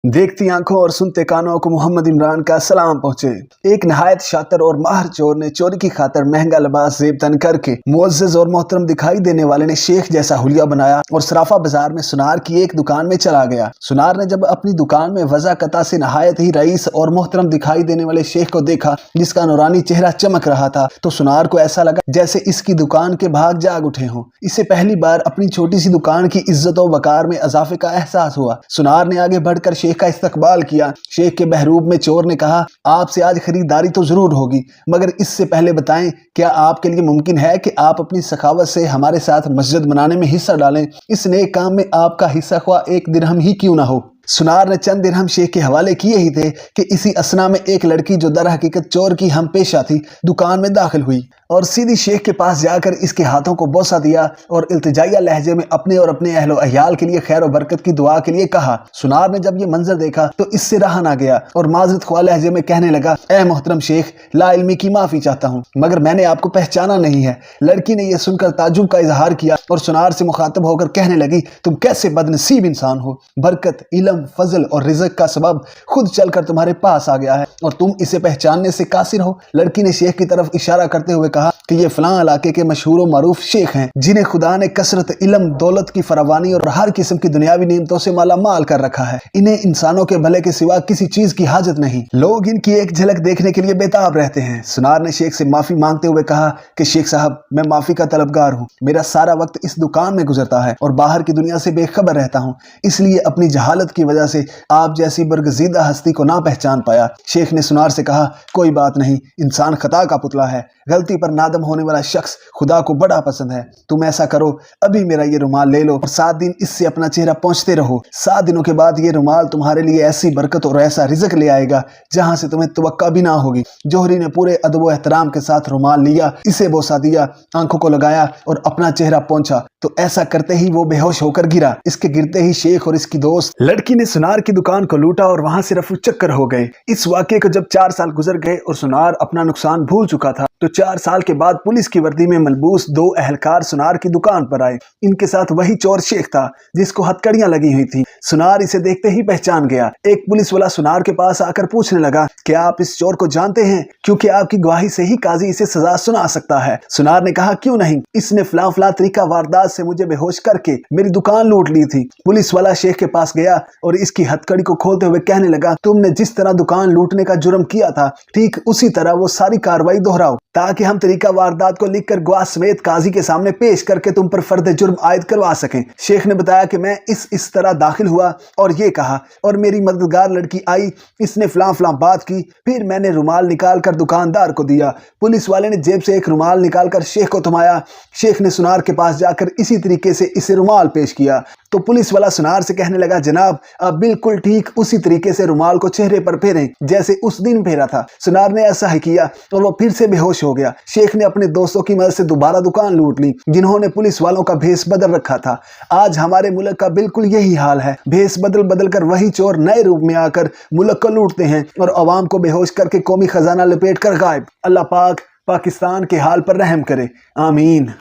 देखती आंखों और सुनते कानों को मोहम्मद इमरान का सलाम पहुंचे। एक नहायत शातिर और माहिर चोर ने चोरी की खातिर महंगा लिबास जेब तन करके मुअज़्ज़ज़ और मोहतरम दिखाई देने वाले ने शेख जैसा हुलिया बनाया और सराफा बाजार में सुनार की एक दुकान में चला गया। सुनार ने जब अपनी दुकान में वज़ा कता से नहायत ही रईस और मोहतरम दिखाई देने वाले शेख को देखा, जिसका नूरानी चेहरा चमक रहा था, तो सुनार को ऐसा लगा जैसे इसकी दुकान के भाग जाग उठे हों। इसे पहली बार अपनी छोटी सी दुकान की इज्जत और वकार में इजाफे का एहसास हुआ। सुनार ने आगे बढ़कर शेख का इस्तकबाल किया। शेख के बहरूब में चोर ने कहा, आपसे आज खरीदारी तो जरूर होगी, मगर इससे पहले बताएं, क्या आपके लिए मुमकिन है कि आप अपनी सखावत से हमारे साथ मस्जिद बनाने में हिस्सा डालें? इस नेक काम में आपका हिस्सा ख्वाह एक दिरहम ही क्यों ना हो। सुनार ने चंद दिरहम शेख के हवाले किए ही थे कि इसी असना में एक लड़की जो दर हकीकत चोर की हम पेशा थी, दुकान में दाखिल हुई और सीधी शेख के पास जाकर इसके हाथों को बोसा दिया और इल्तिजाइया लहजे में अपने और अपने अहलो अयाल के लिए खैर और बरकत की दुआ के लिए कहा। सुनार ने जब ये मंजर देखा तो इससे रहा ना गया और माजरत ख्वाह लहजे में कहने लगा, ए मोहतरम शेख, ला इल्मी की माफ़ी चाहता हूँ, मगर मैंने आपको पहचाना नहीं है। लड़की ने यह सुनकर ताजुब का इजहार किया और सुनार से मुखातब होकर कहने लगी, तुम कैसे बदनसीब इंसान हो। बरकत, इल्म, फजल और रिज़्क का सबब खुद चलकर तुम्हारे पास आ गया है और तुम इसे पहचानने से कासिर हो। लड़की ने शेख की तरफ इशारा करते हुए कहा कि ये फलां इलाके के मशहूर मारूफ शेख हैं, जिन्हें खुदा ने कसरत, इल्म, दौलत की फरावानी और हर किस्म की दुनियावी नेमतों से माला माल कर रखा है। इन्हें इंसानों के भले के सिवा किसी चीज की हाजत नहीं। लोग इनकी एक झलक देखने के लिए बेताब रहते हैं। सुनार ने शेख से माफी मांगते हुए कहा कि शेख साहब, मैं माफी का तलबगार हूँ। मेरा सारा वक्त इस दुकान में गुजरता है और बाहर की दुनिया से बेखबर रहता हूँ, इसलिए अपनी जहालत की वजह से आप जैसी बरगजीदा हस्ती को ना पहचान पाया। शेख ने सुनार से कहा, कोई बात नहीं, इंसान खता का पुतला है। गलती पर नादम होने वाला शख्स खुदा को बड़ा पसंद है। तुम ऐसा करो, अभी मेरा ये रुमाल ले लो और 7 दिन इससे अपना चेहरा पोंछते रहो। 7 दिनों के बाद ये रुमाल तुम्हारे लिए ऐसी बरकत और ऐसा रिज़्क ले आएगा जहां से तुम्हें तवक्का भी ना होगी। जोहरी ने पूरे अदब व एहतराम के साथ रुमाल लिया, इसे बोसा दिया, आंखों को लगाया और अपना चेहरा पोंछा, तो ऐसा करते ही वो बेहोश होकर गिरा। इसके गिरते ही शेख और इसकी दोस्त लड़की ने सुनार की दुकान को लूटा और वहां से रफू चक्कर हो गए। इस वाक़े को जब 4 साल गुजर गए और सुनार अपना नुकसान भूल चुका था, तो 4 साल के बाद पुलिस की वर्दी में मलबूस 2 अहलकार सुनार की दुकान पर आए। इनके साथ वही चोर शेख था जिसको हथकड़ियां लगी हुई थी। सुनार इसे देखते ही पहचान गया। एक पुलिस वाला सुनार के पास आकर पूछने लगा, क्या आप इस चोर को जानते हैं? क्योंकि आपकी गवाही से ही काजी इसे सजा सुना सकता है। सुनार ने कहा, क्यों नहीं, इसने फलां फलां तरीका वारदात से मुझे बेहोश करके मेरी दुकान लूट ली थी। पुलिस वाला शेख के पास गया और इसकी हथकड़ी को खोलते हुए कहने लगा, तुमने जिस तरह दुकान लूटने का जुर्म किया था, ठीक उसी तरह वो सारी कार्रवाई दोहराओ, ताकि हम तरीका वारदात को लिखकर गवाह समेत काजी के सामने पेश करके तुम पर फर्द जुर्म आयद करवा सकें। शेख ने बताया कि मैं इस तरह दाखिल हुआ और ये कहा, और मेरी मददगार लड़की आई, इसने फलां फलां बात की, फिर मैंने रुमाल निकाल कर दुकानदार को दिया। पुलिस वाले ने जेब से एक रुमाल निकाल कर शेख को थमाया। शेख ने सुनार के पास जाकर इसी तरीके से इसे रुमाल पेश किया, तो पुलिस वाला सुनार से कहने लगा, जनाब, आप बिल्कुल ठीक उसी तरीके से रुमाल को चेहरे पर फेरें जैसे उस दिन फेरा था। सुनार ने ऐसा ही किया और वो फिर से बेहोश हो गया। शेख ने अपने दोस्तों की मदद से दोबारा दुकान लूट ली, जिन्होंने पुलिस वालों का भेष बदल रखा था। आज हमारे मुल्क का बिल्कुल यही हाल है। भेष बदल बदल कर वही चोर नए रूप में आकर मुल्क को लूटते हैं और अवाम को बेहोश करके कौमी खजाना लपेट कर गायब। अल्लाह पाक पाकिस्तान के हाल पर रहम करे, आमीन।